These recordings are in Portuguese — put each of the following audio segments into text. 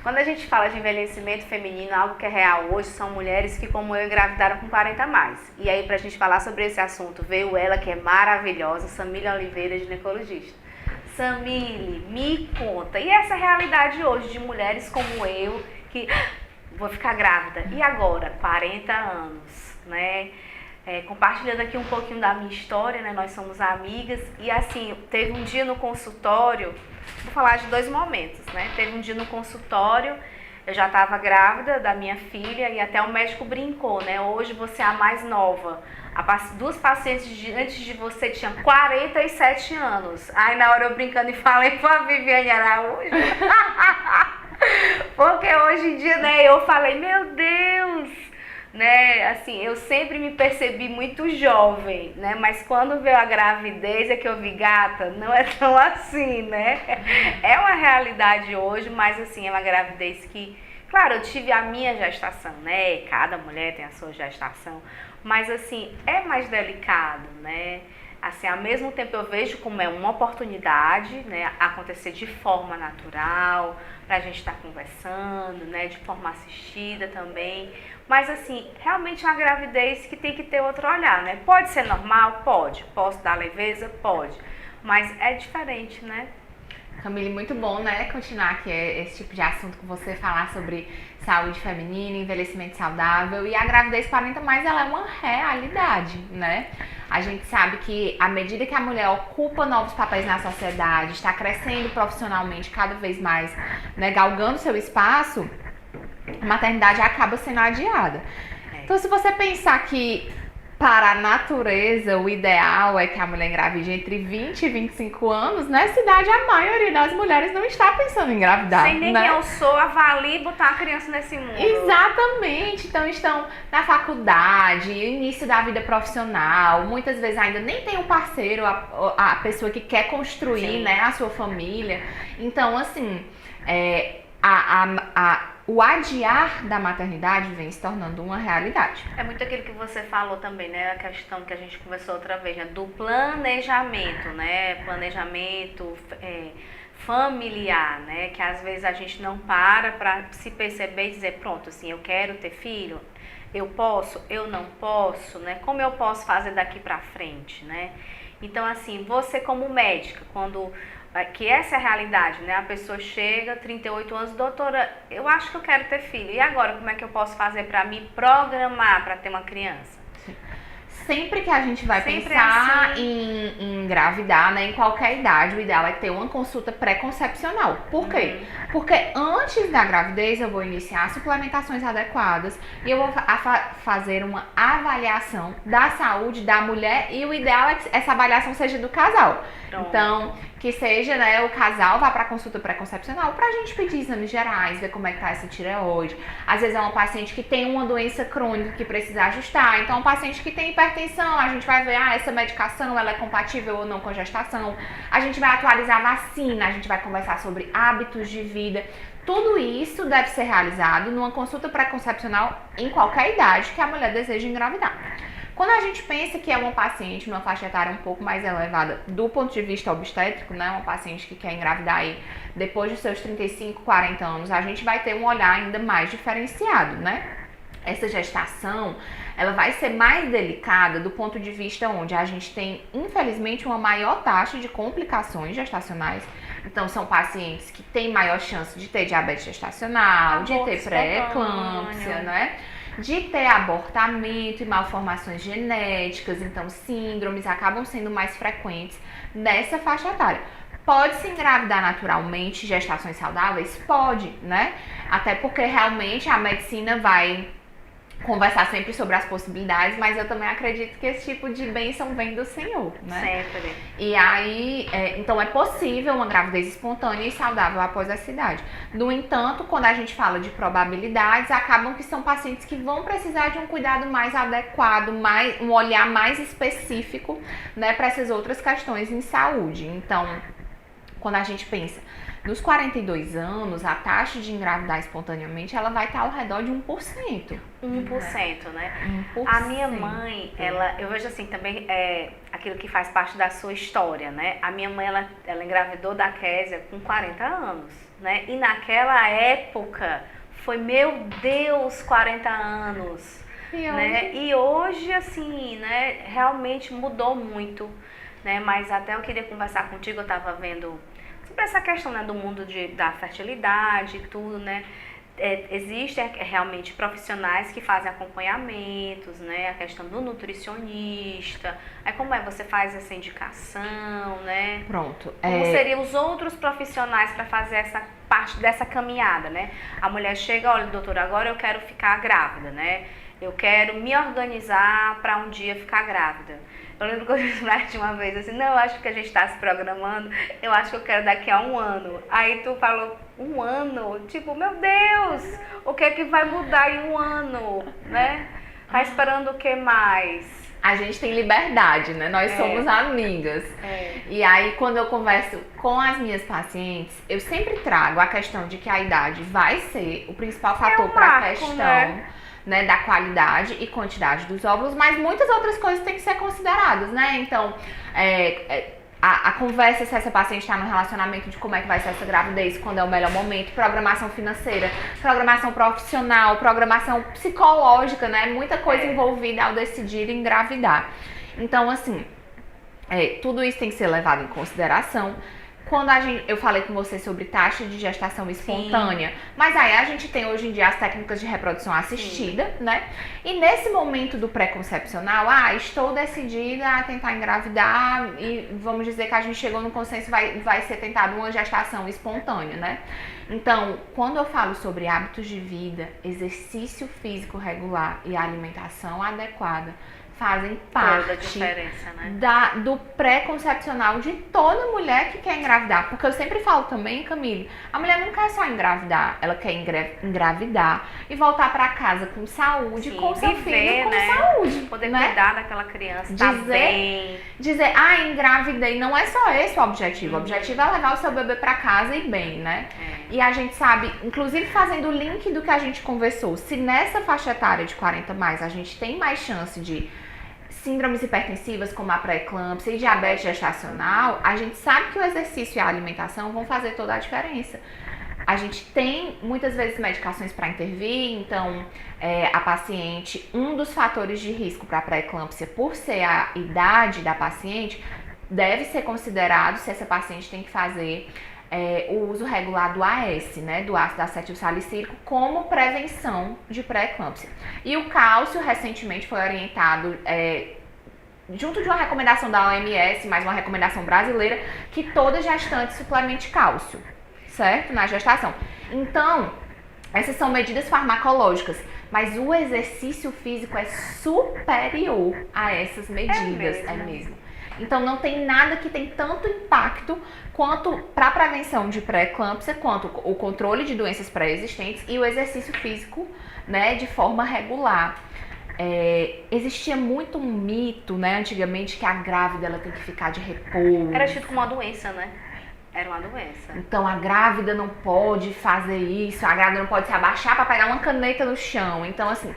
Quando a gente fala de envelhecimento feminino, algo que é real hoje, são mulheres que, como eu, engravidaram com 40 a mais. E aí, pra gente falar sobre esse assunto, veio ela, que é maravilhosa, Samília Oliveira, ginecologista. Samília, me conta, e essa realidade hoje de mulheres como eu, que vou ficar grávida, e agora? 40 anos, né? Compartilhando aqui um pouquinho da minha história, né? Nós somos amigas, e assim, teve um dia no consultório, vou falar de 2 momentos, né? Teve um dia no consultório, eu já estava grávida da minha filha e até o médico brincou, né? Hoje você é a mais nova. 2 pacientes antes de você tinham 47 anos. Aí na hora eu brincando e falei com a Viviane Araújo. Porque hoje em dia, né, eu falei, meu Deus, né, assim, eu sempre me percebi muito jovem, né, mas quando veio a gravidez é que eu vi, gata, não é tão assim, né, é uma realidade hoje, mas assim, é uma gravidez que, claro, eu tive a minha gestação, né, cada mulher tem a sua gestação, mas assim, é mais delicado, né, assim, ao mesmo tempo eu vejo como é uma oportunidade, né, acontecer de forma natural, pra gente estar conversando, né, de forma assistida também, mas assim, realmente é uma gravidez que tem que ter outro olhar, né? Pode ser normal? Pode. Posso dar leveza? Pode. Mas é diferente, né? Camille, muito bom, né, continuar aqui esse tipo de assunto com você, falar sobre saúde feminina, envelhecimento saudável, e a gravidez 40 mais, ela é uma realidade, né? A gente sabe que à medida que a mulher ocupa novos papéis na sociedade, está crescendo profissionalmente cada vez mais, né, galgando seu espaço, a maternidade acaba sendo adiada. Então, se você pensar que para a natureza o ideal é que a mulher engravide entre 20 e 25 anos, nessa idade a maioria das mulheres não está pensando em engravidar. Sem nem né? quem eu sou, avalie e botar uma criança nesse mundo. Exatamente. Então estão na faculdade, início da vida profissional, muitas vezes ainda nem tem um parceiro, a pessoa que quer construir, né, a sua família. Então, assim, o adiar da maternidade vem se tornando uma realidade. É muito aquilo que você falou também, né? A questão que a gente conversou outra vez, né? Do planejamento, né? Planejamento familiar, né? Que às vezes a gente não para se perceber e dizer, pronto, assim, eu quero ter filho, eu posso, eu não posso, né? Como eu posso fazer daqui pra frente, né? Então, assim, você como médica, que essa é a realidade, né? A pessoa chega, 38 anos, doutora, eu acho que eu quero ter filho. E agora, como é que eu posso fazer para me programar para ter uma criança? Sempre que a gente vai Sempre pensar assim. em engravidar, né, em qualquer idade, o ideal é ter uma consulta pré-concepcional. Por quê? Porque antes da gravidez eu vou iniciar suplementações adequadas e eu vou fazer uma avaliação da saúde da mulher, e o ideal é que essa avaliação seja do casal. Então, que seja, né, o casal vá para consulta pré-concepcional pra gente pedir exames gerais, ver como é que tá essa tireoide. Às vezes é uma paciente que tem uma doença crônica que precisa ajustar. Então, um paciente que tem hipertensão, a gente vai ver, essa medicação ela é compatível ou não com gestação. A gente vai atualizar a vacina, a gente vai conversar sobre hábitos de vida. Tudo isso deve ser realizado numa consulta pré-concepcional em qualquer idade que a mulher deseja engravidar. Quando a gente pensa que é uma paciente numa faixa etária um pouco mais elevada do ponto de vista obstétrico, né, uma paciente que quer engravidar aí depois dos seus 35, 40 anos, a gente vai ter um olhar ainda mais diferenciado, né? Essa gestação, ela vai ser mais delicada do ponto de vista onde a gente tem, infelizmente, uma maior taxa de complicações gestacionais. Então, são pacientes que têm maior chance de ter diabetes gestacional, de ter pré-eclâmpsia, né? De ter abortamento e malformações genéticas. Então, síndromes acabam sendo mais frequentes nessa faixa etária. Pode-se engravidar naturalmente, gestações saudáveis? Pode, né? Até porque realmente a medicina vai conversar sempre sobre as possibilidades, mas eu também acredito que esse tipo de bênção vem do Senhor, né? Sempre. E aí, então é possível uma gravidez espontânea e saudável após essa idade. No entanto, quando a gente fala de probabilidades, acabam que são pacientes que vão precisar de um cuidado mais adequado, um olhar mais específico, né, para essas outras questões em saúde. Então, quando a gente pensa nos 42 anos, a taxa de engravidar espontaneamente, ela vai estar ao redor de 1%. 1%, né? 1%. A minha mãe, eu vejo assim também, aquilo que faz parte da sua história, né? A minha mãe, ela engravidou da Késia com 40 anos, né? E naquela época foi, meu Deus, 40 anos. Né? E hoje, assim, né, realmente mudou muito, né? Mas até eu queria conversar contigo, eu estava vendo sobre essa questão, né, do mundo da fertilidade e tudo, né? Existem realmente profissionais que fazem acompanhamentos, né? A questão do nutricionista. Aí como você faz essa indicação, né? Pronto. Como seriam os outros profissionais para fazer essa parte dessa caminhada, né? A mulher chega, olha, doutora, agora eu quero ficar grávida, né? Eu quero me organizar para um dia ficar grávida. Eu lembro que eu disse uma vez assim, não, eu acho que a gente está se programando, eu acho que eu quero daqui a 1 ano. Aí tu falou, 1 ano? Tipo, meu Deus, o que é que vai mudar em 1 ano, né? Tá esperando o que mais? A gente tem liberdade, né? Nós somos amigas. E aí, quando eu converso com as minhas pacientes, eu sempre trago a questão de que a idade vai ser o principal fator para a questão, né, da qualidade e quantidade dos óvulos, mas muitas outras coisas têm que ser consideradas, né? Então, a conversa se essa paciente está no relacionamento, de como é que vai ser essa gravidez, quando é o melhor momento, programação financeira, programação profissional, programação psicológica, né? Muita coisa envolvida ao decidir engravidar. Então, assim, tudo isso tem que ser levado em consideração. Quando eu falei com você sobre taxa de gestação espontânea, sim, mas aí a gente tem hoje em dia as técnicas de reprodução assistida, sim, né? E nesse momento do pré-concepcional, estou decidida a tentar engravidar e vamos dizer que a gente chegou no consenso, vai ser tentada uma gestação espontânea, né? Então, quando eu falo sobre hábitos de vida, exercício físico regular e alimentação adequada, fazem parte da diferença, né? do pré-concepcional de toda mulher que quer engravidar. Porque eu sempre falo também, Camille, a mulher não quer só engravidar, ela quer engravidar e voltar para casa com saúde, sim, com seu filho, né, com saúde. Poder, né, cuidar daquela criança, tá bem. Dizer, engravidei, não é só esse o objetivo. O objetivo é levar o seu bebê para casa e bem, né? E a gente sabe, inclusive fazendo o link do que a gente conversou, se nessa faixa etária de 40 mais a gente tem mais chance de síndromes hipertensivas como a pré-eclâmpsia e diabetes gestacional, a gente sabe que o exercício e a alimentação vão fazer toda a diferença. A gente tem muitas vezes medicações para intervir, então a paciente, um dos fatores de risco para a pré-eclâmpsia, por ser a idade da paciente, deve ser considerado se essa paciente tem que fazer o uso regular do AS, né, do ácido acetil salicílico, como prevenção de pré-eclâmpsia. E o cálcio recentemente foi orientado, junto de uma recomendação da OMS, mais uma recomendação brasileira, que toda gestante suplemente cálcio, certo? Na gestação. Então, essas são medidas farmacológicas, mas o exercício físico é superior a essas medidas, é mesmo. Então não tem nada que tem tanto impacto quanto para a prevenção de pré-eclâmpsia, quanto o controle de doenças pré-existentes e o exercício físico, né, de forma regular. Existia muito um mito, né, antigamente, que a grávida ela tem que ficar de repouso. Era tido como uma doença, né? Era uma doença. Então a grávida não pode fazer isso, a grávida não pode se abaixar para pegar uma caneta no chão. Então, assim,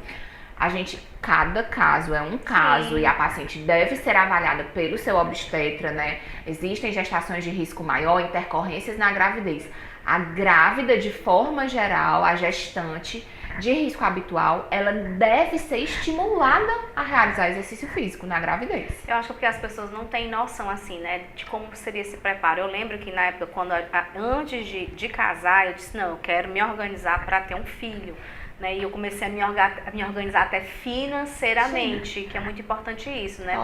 cada caso é um caso, sim, e a paciente deve ser avaliada pelo seu obstetra, né? Existem gestações de risco maior, intercorrências na gravidez. A grávida, de forma geral, a gestante de risco habitual, ela deve ser estimulada a realizar exercício físico na gravidez. Eu acho que porque as pessoas não têm noção, assim, né, de como seria esse preparo. Eu lembro que na época, antes de casar, eu disse, não, eu quero me organizar para ter um filho. Né, e eu comecei a me organizar até financeiramente, sim, que é muito importante isso, né?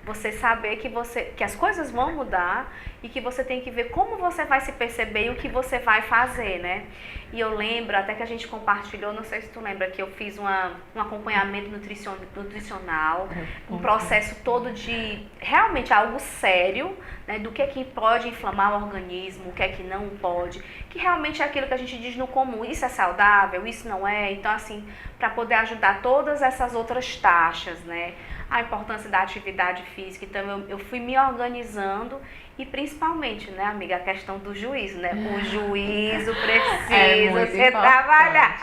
Você saber que as coisas vão mudar e que você tem que ver como você vai se perceber e o que você vai fazer, né? E eu lembro, até que a gente compartilhou, não sei se tu lembra, que eu fiz um acompanhamento nutricional, um processo todo de realmente algo sério, né, do que é que pode inflamar o organismo, o que é que não pode, que realmente é aquilo que a gente diz no comum, isso é saudável, isso não é, então assim, para poder ajudar todas essas outras taxas, né? A importância da atividade física, então eu fui me organizando e principalmente, né, amiga, a questão do juízo, né? O juízo precisa ser trabalhado.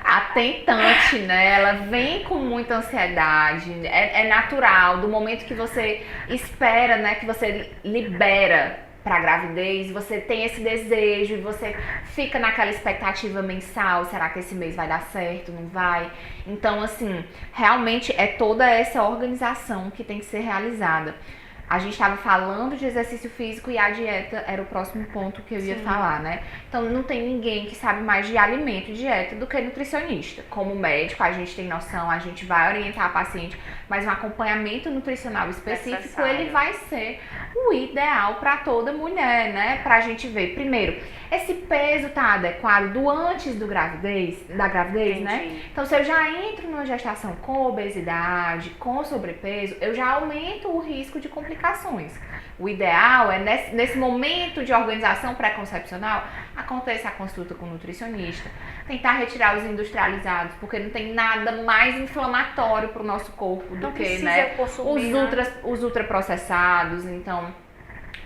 A tentante, né, ela vem com muita ansiedade, é natural, do momento que você espera, né, que você libera para gravidez, você tem esse desejo e você fica naquela expectativa mensal, será que esse mês vai dar certo, não vai? Então, assim, realmente é toda essa organização que tem que ser realizada. A gente estava falando de exercício físico e a dieta era o próximo ponto que eu ia falar, né? Então, não tem ninguém que sabe mais de alimento e dieta do que nutricionista. Como médico, a gente tem noção, a gente vai orientar a paciente, mas um acompanhamento nutricional específico, ele vai ser o ideal para toda mulher, né? Pra gente ver, primeiro, esse peso tá adequado do antes da gravidez, né? Então, se eu já entro numa gestação com obesidade, com sobrepeso, eu já aumento o risco de complicações. O ideal é, nesse momento de organização pré-concepcional, aconteça a consulta com o nutricionista, tentar retirar os industrializados, porque não tem nada mais inflamatório para o nosso corpo do que, né, os ultraprocessados. Então,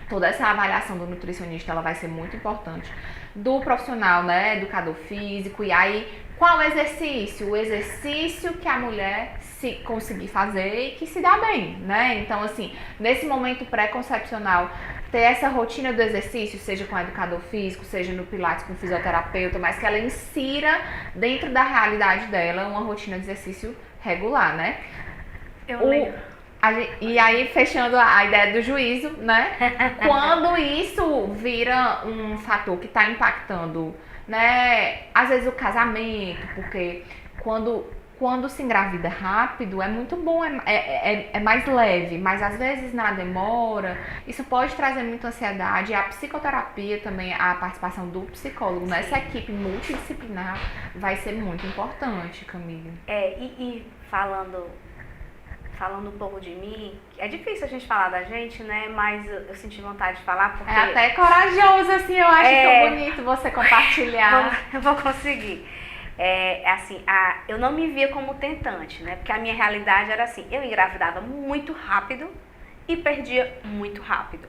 toda essa avaliação do nutricionista, ela vai ser muito importante. Do profissional, né, educador físico, e aí, qual exercício? O exercício que a mulher se conseguir fazer e que se dá bem, né? Então, assim, nesse momento pré-concepcional, ter essa rotina do exercício, seja com educador físico, seja no Pilates com fisioterapeuta, mas que ela insira dentro da realidade dela uma rotina de exercício regular, né? E aí, fechando a ideia do juízo, né? Quando isso vira um fator que está impactando, né? Às vezes o casamento, porque quando se engravida rápido é muito bom, é mais leve, mas às vezes na demora, isso pode trazer muita ansiedade. E a psicoterapia também, a participação do psicólogo nessa equipe multidisciplinar vai ser muito importante, Camila. E falando um pouco de mim, é difícil a gente falar da gente, né? Mas eu senti vontade de falar porque... É até corajoso, assim, eu acho tão bonito você compartilhar. Eu vou conseguir. Eu não me via como tentante, né? Porque a minha realidade era assim, eu engravidava muito rápido e perdia muito rápido,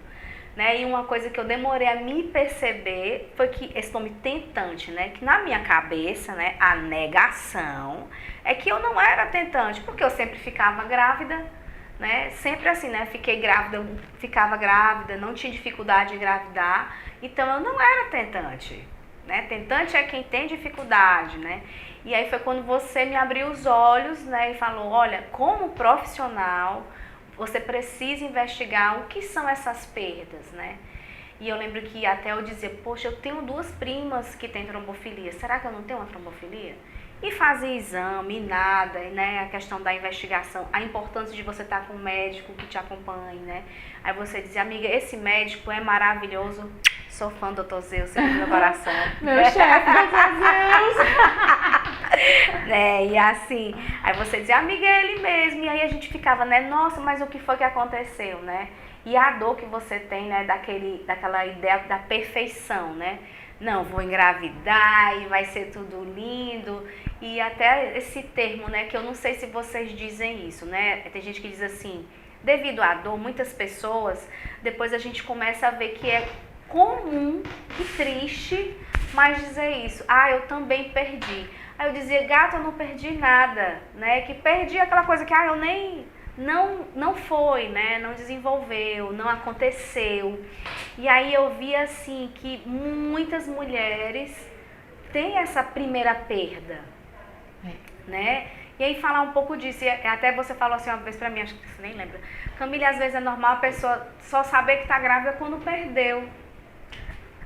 né? E uma coisa que eu demorei a me perceber foi que esse nome tentante, né? Que na minha cabeça, né? A negação é que eu não era tentante, porque eu sempre ficava grávida, né? Sempre assim, né? Fiquei grávida, ficava grávida, não tinha dificuldade em engravidar, então eu não era tentante, né? Tentante é quem tem dificuldade, né? E aí foi quando você me abriu os olhos, né? E falou, olha, como profissional, você precisa investigar o que são essas perdas, né? E eu lembro que até eu dizer, poxa, eu tenho 2 primas que têm trombofilia, será que eu não tenho uma trombofilia? E fazer exame, nada, né? A questão da investigação, a importância de você estar com um médico que te acompanhe, né? Aí você dizia, amiga, esse médico é maravilhoso, sou fã do Dr. Zeus, sempre no meu coração. Meu chefe, Dr. Zeus! E assim, aí você dizia, amiga, é ele mesmo. E aí a gente ficava, né, nossa, mas o que foi que aconteceu, né? E a dor que você tem, né, daquela ideia da perfeição, né? Não, vou engravidar e vai ser tudo lindo. E até esse termo, né, que eu não sei se vocês dizem isso, né? Tem gente que diz assim, devido à dor, muitas pessoas, depois a gente começa a ver que é comum e triste, mas dizer isso, eu também perdi. Aí eu dizia, gata, eu não perdi nada, né? Que perdi aquela coisa que, eu nem... Não foi, né? Não desenvolveu, não aconteceu. E aí eu vi assim que muitas mulheres têm essa primeira perda, né? E aí falar um pouco disso, e até você falou assim uma vez pra mim, acho que você nem lembra, Camila, às vezes é normal a pessoa só saber que tá grávida quando perdeu.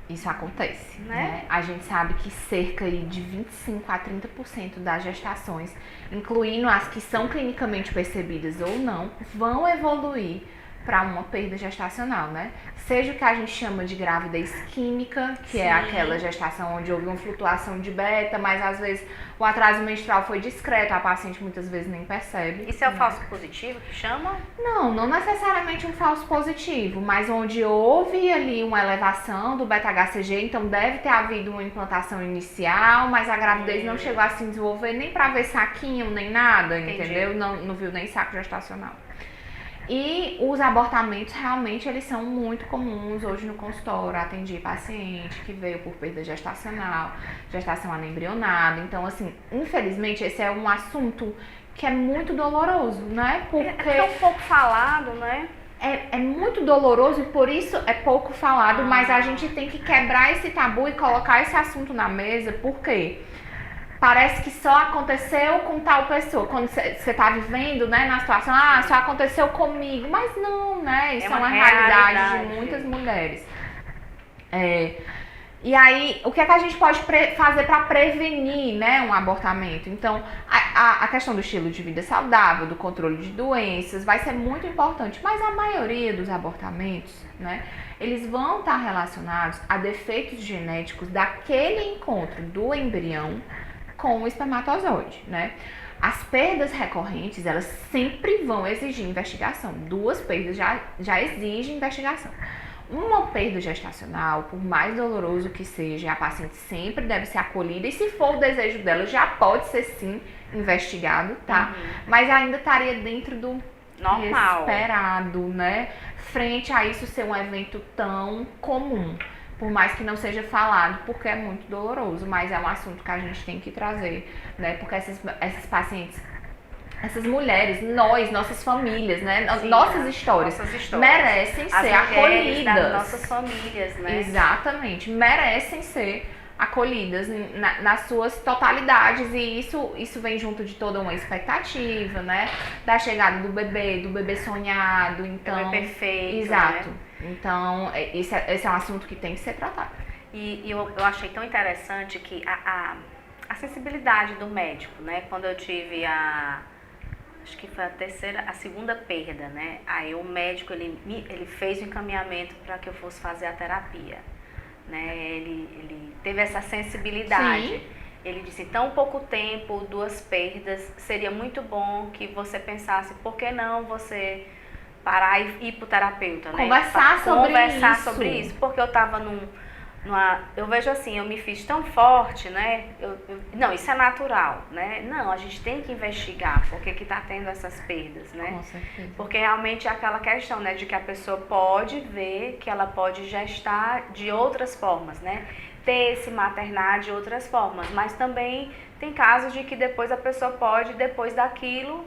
Isso acontece, né? A gente sabe que cerca de 25 a 30% das gestações, incluindo as que são clinicamente percebidas ou não, vão evoluir para uma perda gestacional, né? Seja o que a gente chama de gravidez química, que é aquela gestação onde houve uma flutuação de beta, mas às vezes o atraso menstrual foi discreto, a paciente muitas vezes nem percebe. Isso é o falso positivo que chama? Não necessariamente um falso positivo, mas onde houve ali uma elevação do beta-HCG, então deve ter havido uma implantação inicial, mas a gravidez não chegou a se desenvolver nem para ver saquinho, nem nada, entendeu? Não viu nem saco gestacional. E os abortamentos realmente eles são muito comuns hoje no consultório. Atendi paciente que veio por perda gestacional, gestação anembrionada. Então, assim, infelizmente esse é um assunto que é muito doloroso, né? Porque é tão pouco falado, né? é muito doloroso, por isso é pouco falado, mas a gente tem que quebrar esse tabu e colocar esse assunto na mesa, por quê? Parece que só aconteceu com tal pessoa. Quando você tá vivendo, né, na situação, só aconteceu comigo. Mas não, né? Isso é uma realidade de muitas mulheres. E aí, o que é que a gente pode fazer para prevenir, né, um abortamento? Então, a questão do estilo de vida saudável, do controle de doenças, vai ser muito importante. Mas a maioria dos abortamentos, né, eles vão estar relacionados a defeitos genéticos daquele encontro do embrião com o espermatozoide, né? As perdas recorrentes, elas sempre vão exigir investigação. 2 perdas já exigem investigação. Uma perda gestacional, por mais doloroso que seja, a paciente sempre deve ser acolhida e se for o desejo dela, já pode ser sim investigado, tá? Mas ainda estaria dentro do normal, esperado, né? Frente a isso ser um evento tão comum. Por mais que não seja falado, porque é muito doloroso, mas é um assunto que a gente tem que trazer, né? Porque essas pacientes, essas mulheres, nossas famílias, né? Sim, nossas histórias merecem ser acolhidas. Das nossas famílias, né? Exatamente, merecem ser acolhidas nas suas totalidades, e isso vem junto de toda uma expectativa, né? Da chegada do bebê sonhado, então... O bebê perfeito, exato. Né? Então, esse é um assunto que tem que ser tratado. E eu achei tão interessante que a sensibilidade do médico, né? Quando eu tive acho que foi a segunda perda, né? Aí o médico, ele fez o encaminhamento para que eu fosse fazer a terapia, né? Ele teve essa sensibilidade. Sim. Ele disse, em tão pouco tempo, 2 perdas, seria muito bom que você pensasse, por que não você parar e ir pro terapeuta, né? Conversar sobre isso, porque eu tava eu vejo assim, eu me fiz tão forte, né? Não, isso é natural, né? Não, a gente tem que investigar por que tá tendo essas perdas, né? Com certeza. Porque realmente é aquela questão, né? De que a pessoa pode ver que ela pode gestar de outras formas, né? Ter esse maternar de outras formas, mas também tem casos de que depois a pessoa pode, depois daquilo,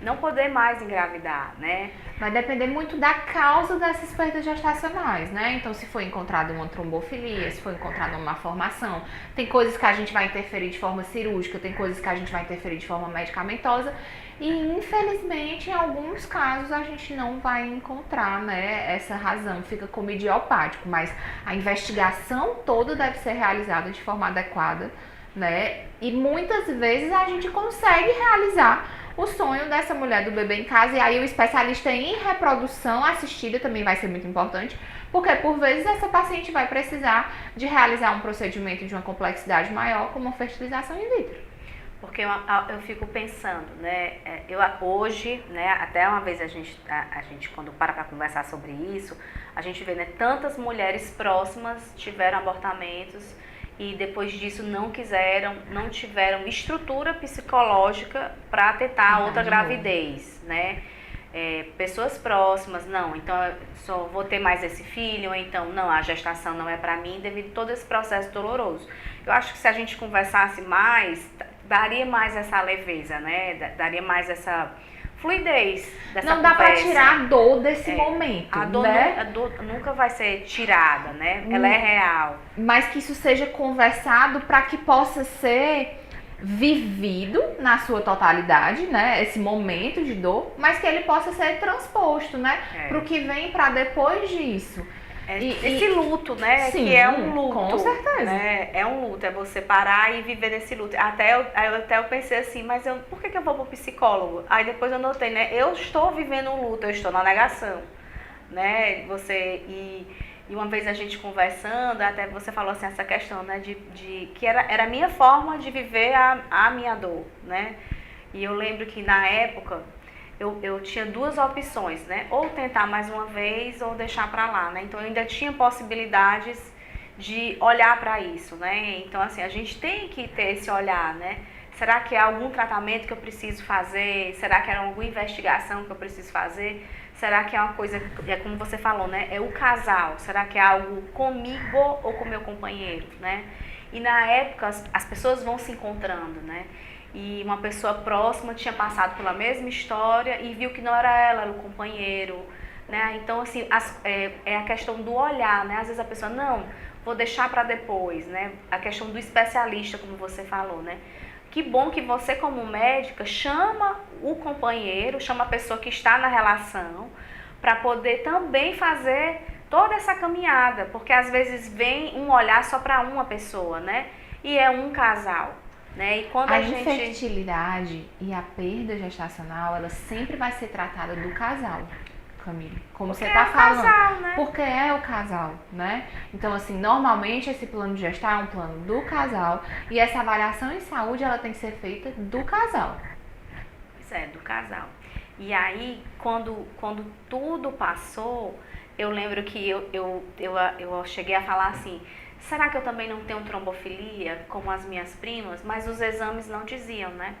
não poder mais engravidar, né? Vai depender muito da causa dessas perdas gestacionais, né? Então, se foi encontrada uma trombofilia, se foi encontrada uma malformação, tem coisas que a gente vai interferir de forma cirúrgica, tem coisas que a gente vai interferir de forma medicamentosa e, infelizmente, em alguns casos a gente não vai encontrar, né, essa razão, fica como idiopático, mas a investigação toda deve ser realizada de forma adequada, né? E muitas vezes a gente consegue realizar o sonho dessa mulher do bebê em casa, e aí o especialista em reprodução assistida também vai ser muito importante, porque por vezes essa paciente vai precisar de realizar um procedimento de uma complexidade maior, como a fertilização in vitro. Porque eu fico pensando, né, hoje, né, até uma vez a gente quando para conversar sobre isso, a gente vê, né, tantas mulheres próximas tiveram abortamentos, e depois disso não tiveram estrutura psicológica para tentar outra gravidez, né? Pessoas próximas, não, então eu só vou ter mais esse filho, ou então, não, a gestação não é para mim, devido a todo esse processo doloroso. Eu acho que se a gente conversasse mais, daria mais essa leveza, né? Daria mais essa fluidez dessa não conversa. Dá para tirar a dor desse momento, a dor, né? A dor nunca vai ser tirada, né? Ela é real. Mas que isso seja conversado para que possa ser vivido na sua totalidade, né? Esse momento de dor, mas que ele possa ser transposto, né? Para o que vem para depois disso. Esse luto, né? Sim, que é um luto. Com certeza. Né? É um luto, é você parar e viver desse luto. Até eu pensei assim, mas por que eu vou pro psicólogo? Aí depois eu notei, né? Eu estou vivendo um luto, eu estou na negação. Né? E uma vez a gente conversando, até você falou assim, essa questão, né? De que era a minha forma de viver a minha dor, né? E eu lembro que na época eu tinha 2 opções, né? Ou tentar mais uma vez ou deixar pra lá, né? Então eu ainda tinha possibilidades de olhar para isso, né? Então assim, a gente tem que ter esse olhar, né? Será que é algum tratamento que eu preciso fazer? Será que é alguma investigação que eu preciso fazer? Será que é uma coisa, é como você falou, né? É o casal. Será que é algo comigo ou com meu companheiro, né? E na época as pessoas vão se encontrando, né? E uma pessoa próxima tinha passado pela mesma história e viu que não era ela, era o companheiro, né? Então, assim, é a questão do olhar, né? Às vezes a pessoa, não, vou deixar para depois, né? A questão do especialista, como você falou, né? Que bom que você, como médica, chama o companheiro, chama a pessoa que está na relação, para poder também fazer toda essa caminhada, porque às vezes vem um olhar só para uma pessoa, né? E é um casal, né? E quando a infertilidade e a perda gestacional, ela sempre vai ser tratada do casal, Camille, como porque você tá falando. Casal, né? Porque é o casal, né? Então, assim, normalmente esse plano de gestar é um plano do casal e essa avaliação em saúde, ela tem que ser feita do casal. Isso é, do casal. E aí, quando tudo passou, eu lembro que eu cheguei a falar assim, será que eu também não tenho trombofilia, como as minhas primas? Mas os exames não diziam, né?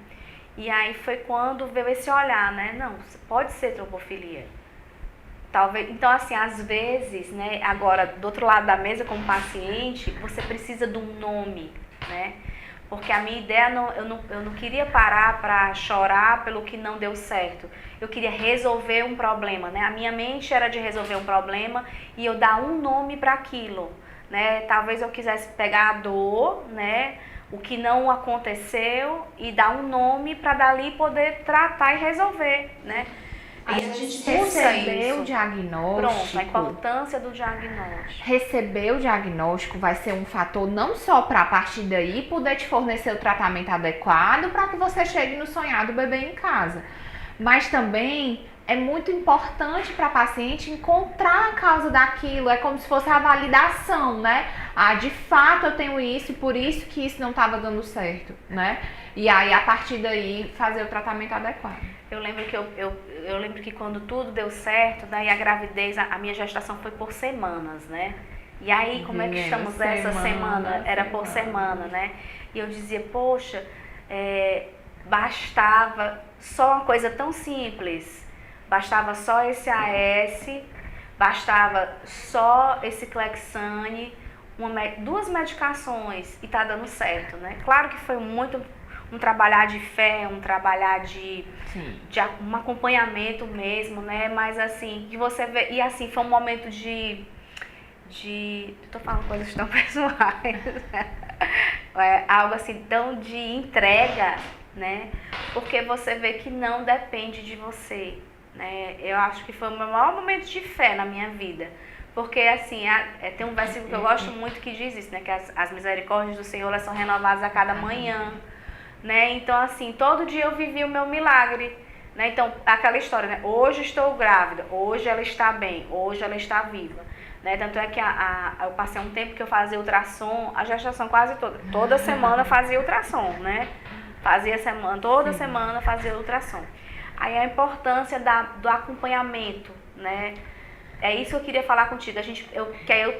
E aí foi quando veio esse olhar, né? Não, pode ser trombofilia. Talvez, então, assim, às vezes, né? Agora, do outro lado da mesa, como paciente, você precisa de um nome, né? Porque a minha ideia, eu não queria parar para chorar pelo que não deu certo. Eu queria resolver um problema, né? A minha mente era de resolver um problema e eu dar um nome para aquilo, né? Talvez eu quisesse pegar a dor, né? O que não aconteceu e dar um nome para dali poder tratar e resolver, né? E a gente receber o diagnóstico. Pronto, a importância do diagnóstico. Receber o diagnóstico vai ser um fator não só para a partir daí poder te fornecer o tratamento adequado para que você chegue no sonhado bebê em casa, mas também é muito importante para a paciente encontrar a causa daquilo, é como se fosse a validação, né? Ah, de fato eu tenho isso e por isso que isso não estava dando certo, né? E aí, a partir daí, fazer o tratamento adequado. Eu lembro que eu lembro que quando tudo deu certo, daí a gravidez, a minha gestação foi por semanas, né? E aí, como é que estamos essa semana? Era por semana, né? E eu dizia, poxa, bastava só uma coisa tão simples, bastava só esse AS, bastava só esse Clexane, duas medicações e tá dando certo, né? Claro que foi muito um trabalhar de fé, um trabalhar de um acompanhamento mesmo, né? Mas assim, que você vê, e assim, foi um momento tô falando coisas tão pessoais, algo assim tão de entrega, né? Porque você vê que não depende de você, né? Eu acho que foi o meu maior momento de fé na minha vida. Porque assim, tem um versículo que eu gosto muito que diz isso, né? Que as misericórdias do Senhor, elas são renovadas a cada manhã, né? Então assim, todo dia eu vivi o meu milagre, né? Então, aquela história, né? Hoje estou grávida, hoje ela está bem, hoje ela está viva, né? Tanto é que eu passei um tempo que eu fazia ultrassom, a gestação quase toda semana fazia ultrassom, né? Toda semana fazia ultrassom. Aí a importância do acompanhamento, né? É isso que eu queria falar contigo.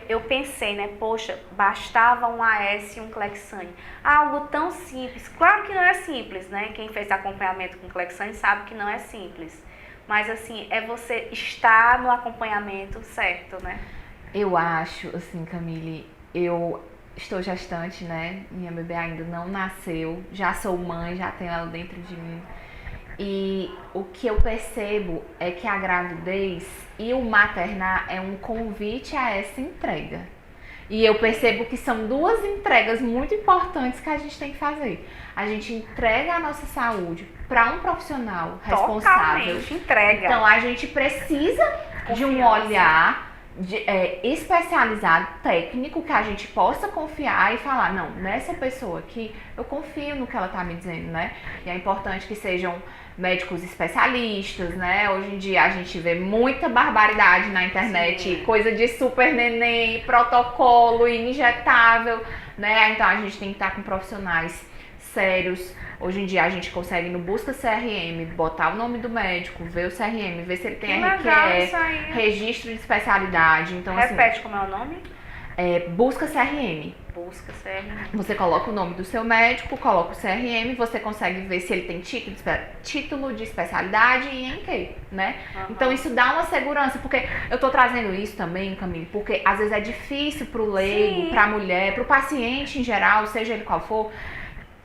Eu pensei, né? Poxa, bastava um AS e um Clexane. Algo tão simples. Claro que não é simples, né? Quem fez acompanhamento com Clexane sabe que não é simples. Mas, assim, é você estar no acompanhamento certo, né? Eu acho, assim, Camille, eu estou gestante, né? Minha bebê ainda não nasceu. Já sou mãe, já tenho ela dentro de mim. E o que eu percebo é que a gravidez e o maternar é um convite a essa entrega. E eu percebo que são duas entregas muito importantes que a gente tem que fazer. A gente entrega a nossa saúde para um profissional responsável. Totalmente, entrega. Então a gente precisa de um olhar especializado, técnico, que a gente possa confiar e falar, não, nessa pessoa aqui, eu confio no que ela está me dizendo, né? E é importante que sejam médicos especialistas, né? Hoje em dia a gente vê muita barbaridade na internet, coisa de super neném, protocolo injetável, né? Então a gente tem que estar com profissionais sérios. Hoje em dia a gente consegue no Busca CRM, botar o nome do médico, ver o CRM, ver se ele tem RQE, registro de especialidade. Então, repete assim, como é o nome? Busca CRM. Busca CRM. Você coloca o nome do seu médico, coloca o CRM, você consegue ver se ele tem título de especialidade e em quê, né? Uhum. Então isso dá uma segurança, porque eu tô trazendo isso também, Camille, porque às vezes é difícil pro leigo, pra mulher, pro paciente em geral, seja ele qual for,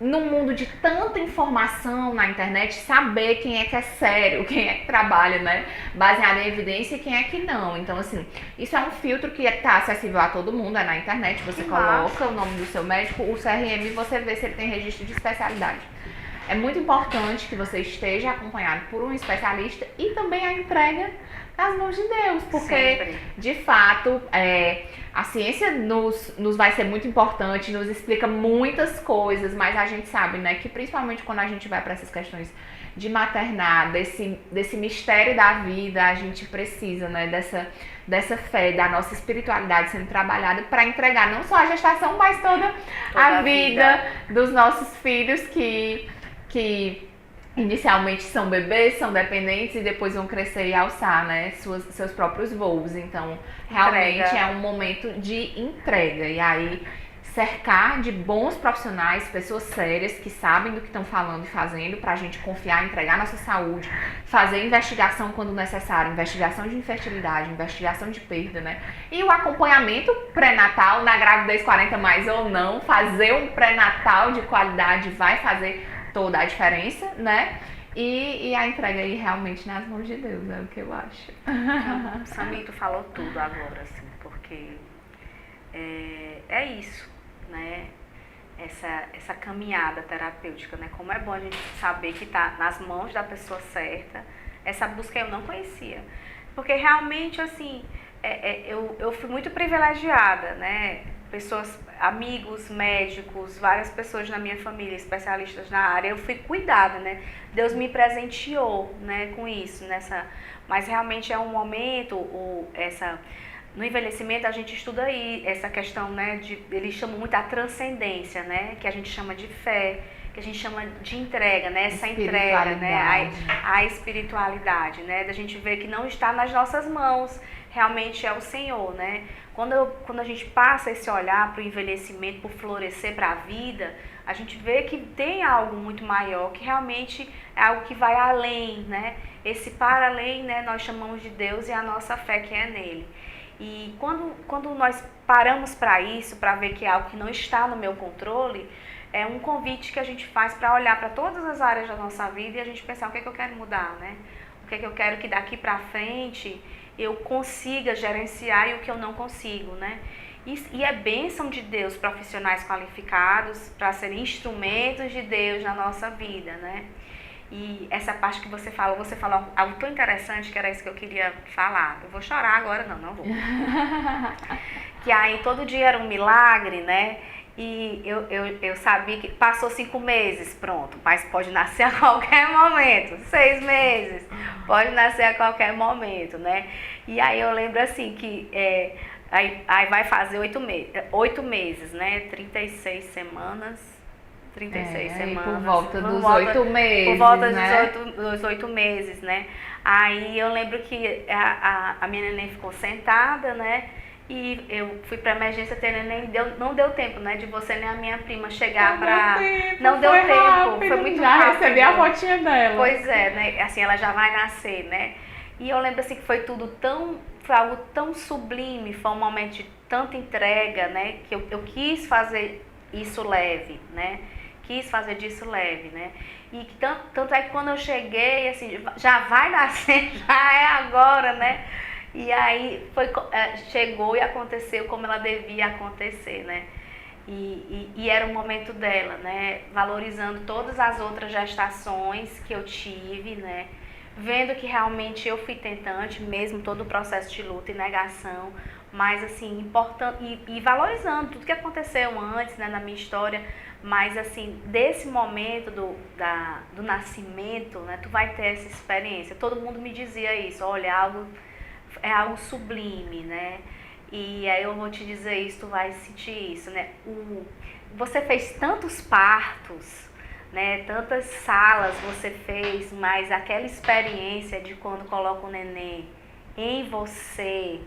num mundo de tanta informação na internet, saber quem é que é sério, quem é que trabalha, né, baseado em evidência e quem é que não. Então, assim, isso é um filtro que está acessível a todo mundo, é na internet, você coloca o nome do seu médico, o CRM, e você vê se ele tem registro de especialidade. É muito importante que você esteja acompanhado por um especialista e também a entrega nas mãos de Deus, porque, de fato, a ciência nos vai ser muito importante, nos explica muitas coisas, mas a gente sabe, né, que principalmente quando a gente vai para essas questões de maternar, desse mistério da vida, a gente precisa, né, dessa fé, da nossa espiritualidade sendo trabalhada para entregar não só a gestação, mas toda a vida dos nossos filhos que inicialmente são bebês, são dependentes e depois vão crescer e alçar, né, seus próprios voos. Então, realmente é um momento de entrega. E aí, cercar de bons profissionais, pessoas sérias que sabem do que estão falando e fazendo, pra gente confiar, entregar nossa saúde, fazer investigação quando necessário, investigação de infertilidade, investigação de perda, né? E o acompanhamento pré-natal na gravidez 40 mais ou não, fazer um pré-natal de qualidade vai fazer toda a diferença, né? E a entrega aí realmente nas mãos de Deus, é o que eu acho. Samir, tu falou tudo agora, assim, porque é isso, né? Essa caminhada terapêutica, né? Como é bom a gente saber que tá nas mãos da pessoa certa. Essa busca eu não conhecia. Porque realmente, assim, eu fui muito privilegiada, né? Pessoas, amigos, médicos, várias pessoas na minha família, especialistas na área, eu fui cuidada, né? Deus me presenteou, né, com isso, mas realmente é um momento, no envelhecimento a gente estuda aí essa questão, né, eles chamam muito a transcendência, né, que a gente chama de fé, que a gente chama de entrega, né, essa entrega, né, a espiritualidade, né, da gente ver que não está nas nossas mãos, realmente é o Senhor, né. Quando a gente passa esse olhar para o envelhecimento, para o florescer, para a vida, a gente vê que tem algo muito maior, que realmente é algo que vai além, né? Esse para além, né, nós chamamos de Deus e a nossa fé que é nele. E quando nós paramos para isso, para ver que é algo que não está no meu controle, é um convite que a gente faz para olhar para todas as áreas da nossa vida e a gente pensar o que é que eu quero mudar, né? O que é que eu quero que daqui para frente eu consiga gerenciar e o que eu não consigo, né? E é bênção de Deus profissionais qualificados para serem instrumentos de Deus na nossa vida, né? E essa parte que você falou algo tão interessante que era isso que eu queria falar. Eu vou chorar agora, não vou. Que aí todo dia era um milagre, né? E eu sabia que passou 5 meses, pronto, mas pode nascer a qualquer momento, 6 meses, pode nascer a qualquer momento, né? E aí eu lembro assim que aí vai fazer 8 meses, né? 36 semanas. 36 semanas. Por volta dos 8 meses. Por volta né? dos 8 meses, né? Aí eu lembro que a minha neném ficou sentada, né? E eu fui pra emergência ter neném, não deu tempo, né, de você nem a minha prima chegar Não deu tempo, foi muito já rápido. Já recebi a fotinha dela. Pois é, né, assim, ela já vai nascer, né. E eu lembro, assim, que foi algo tão sublime, foi um momento de tanta entrega, né, que eu quis fazer isso leve, né, quis fazer disso leve, né. E tanto é que quando eu cheguei, assim, já vai nascer, já é agora, né. E aí chegou e aconteceu como ela devia acontecer, né? E era o momento dela, né? Valorizando todas as outras gestações que eu tive, né? Vendo que realmente eu fui tentante, mesmo todo o processo de luta e negação, mas assim, importante, e valorizando tudo que aconteceu antes, né, na minha história, mas assim, desse momento do nascimento, né? Tu vai ter essa experiência. Todo mundo me dizia isso, olha, é algo sublime, né? E aí eu vou te dizer isso, tu vai sentir isso, né? Você fez tantos partos, né? Tantas salas você fez, mas aquela experiência de quando coloca o neném em você,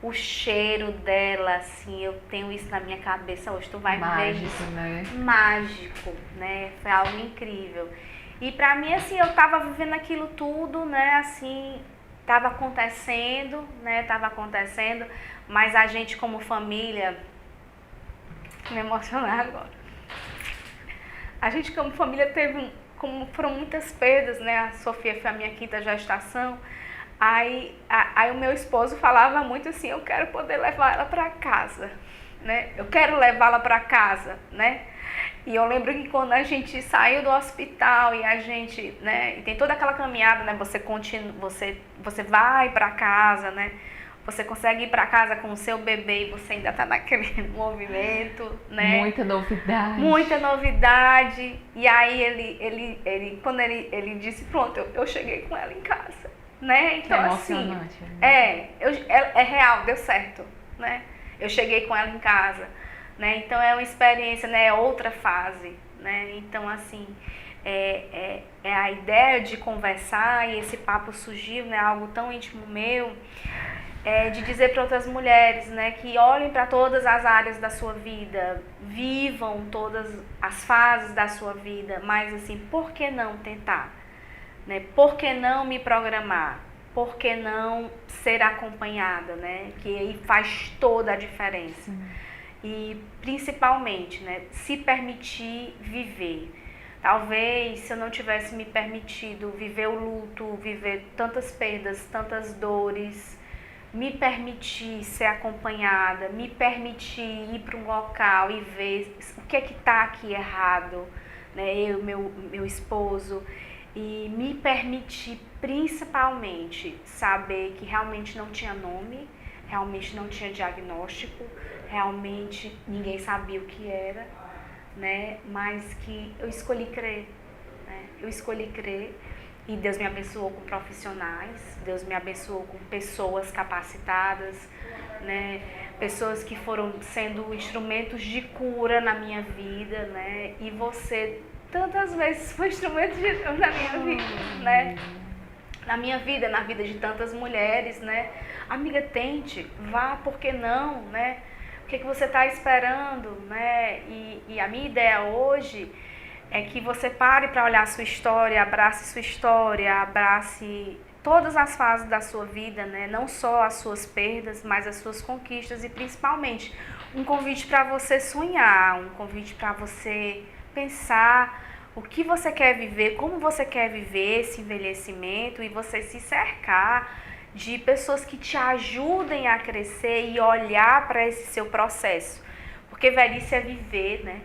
o cheiro dela, assim, eu tenho isso na minha cabeça hoje, tu vai ver isso. Né? Mágico, né? Foi algo incrível. E pra mim, assim, eu tava vivendo aquilo tudo, né? Assim, Tava acontecendo, mas a gente como família, me emocionar agora, a gente como família como foram muitas perdas, né? A Sofia foi a minha quinta gestação. Aí o meu esposo falava muito assim, eu quero poder levar ela para casa, né? Eu quero levá-la para casa, né? E eu lembro que quando a gente saiu do hospital e a gente, né, e tem toda aquela caminhada, né, você vai para casa, né? Você consegue ir para casa com o seu bebê e você ainda tá naquele movimento, né? Muita novidade. Muita novidade. E aí ele quando ele disse, pronto, eu cheguei com ela em casa, né? Então é assim, emocionante. é real, deu certo, né? Eu cheguei com ela em casa, né? Então é uma experiência, né? É outra fase, né? Então assim, é a ideia de conversar e esse papo surgiu, né? Algo tão íntimo meu. De dizer para outras mulheres, né, que olhem para todas as áreas da sua vida, vivam todas as fases da sua vida, mas assim, por que não tentar? Né? Por que não me programar? Por que não ser acompanhada? Né? Que aí faz toda a diferença. E principalmente, né, se permitir viver. Talvez se eu não tivesse me permitido viver o luto, viver tantas perdas, tantas dores, me permitir ser acompanhada, me permitir ir para um local e ver o que é que está aqui errado, né? Eu, meu esposo, e me permitir principalmente saber que realmente não tinha nome, realmente não tinha diagnóstico, realmente ninguém sabia o que era, né? Mas que eu escolhi crer, né? Eu escolhi crer. E Deus me abençoou com profissionais, Deus me abençoou com pessoas capacitadas, né? Pessoas que foram sendo instrumentos de cura na minha vida, né? E você tantas vezes foi instrumento de Deus na minha vida, né? Na minha vida, na vida de tantas mulheres, né? Amiga, tente, vá, por que não, né? O que você está esperando, né? E a minha ideia hoje é que você pare para olhar a sua história, abrace todas as fases da sua vida, né? Não só as suas perdas, mas as suas conquistas e principalmente um convite para você sonhar, um convite para você pensar o que você quer viver, como você quer viver esse envelhecimento e você se cercar de pessoas que te ajudem a crescer e olhar para esse seu processo. Porque velhice é viver, né?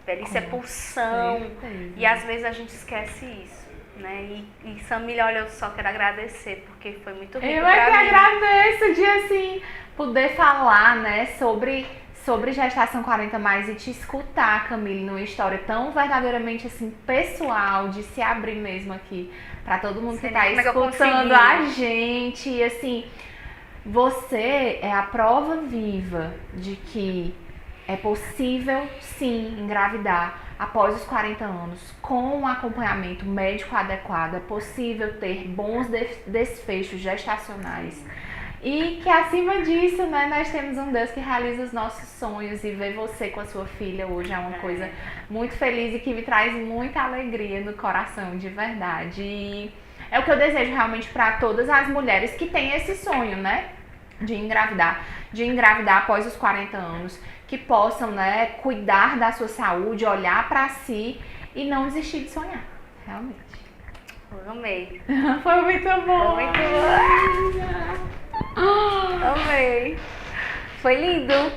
Velhice é pulsão, e às vezes a gente esquece isso, né? E Samília, olha, eu só quero agradecer, porque foi muito rico pra mim. Eu que agradeço de, assim, poder falar, né, sobre gestação 40+, e te escutar, Camille, numa história tão verdadeiramente, assim, pessoal, de se abrir mesmo aqui, pra todo mundo que tá escutando a gente, e assim, você é a prova viva de que é possível, sim, engravidar após os 40 anos, com um acompanhamento médico adequado. É possível ter bons desfechos gestacionais. E que, acima disso, né, nós temos um Deus que realiza os nossos sonhos. E ver você com a sua filha hoje é uma coisa muito feliz e que me traz muita alegria no coração, de verdade. E é o que eu desejo realmente para todas as mulheres que têm esse sonho, né, de engravidar após os 40 anos. Que possam, né, cuidar da sua saúde, olhar para si e não desistir de sonhar, realmente. Eu amei. Foi muito bom. Foi muito bom. Amei. Foi lindo.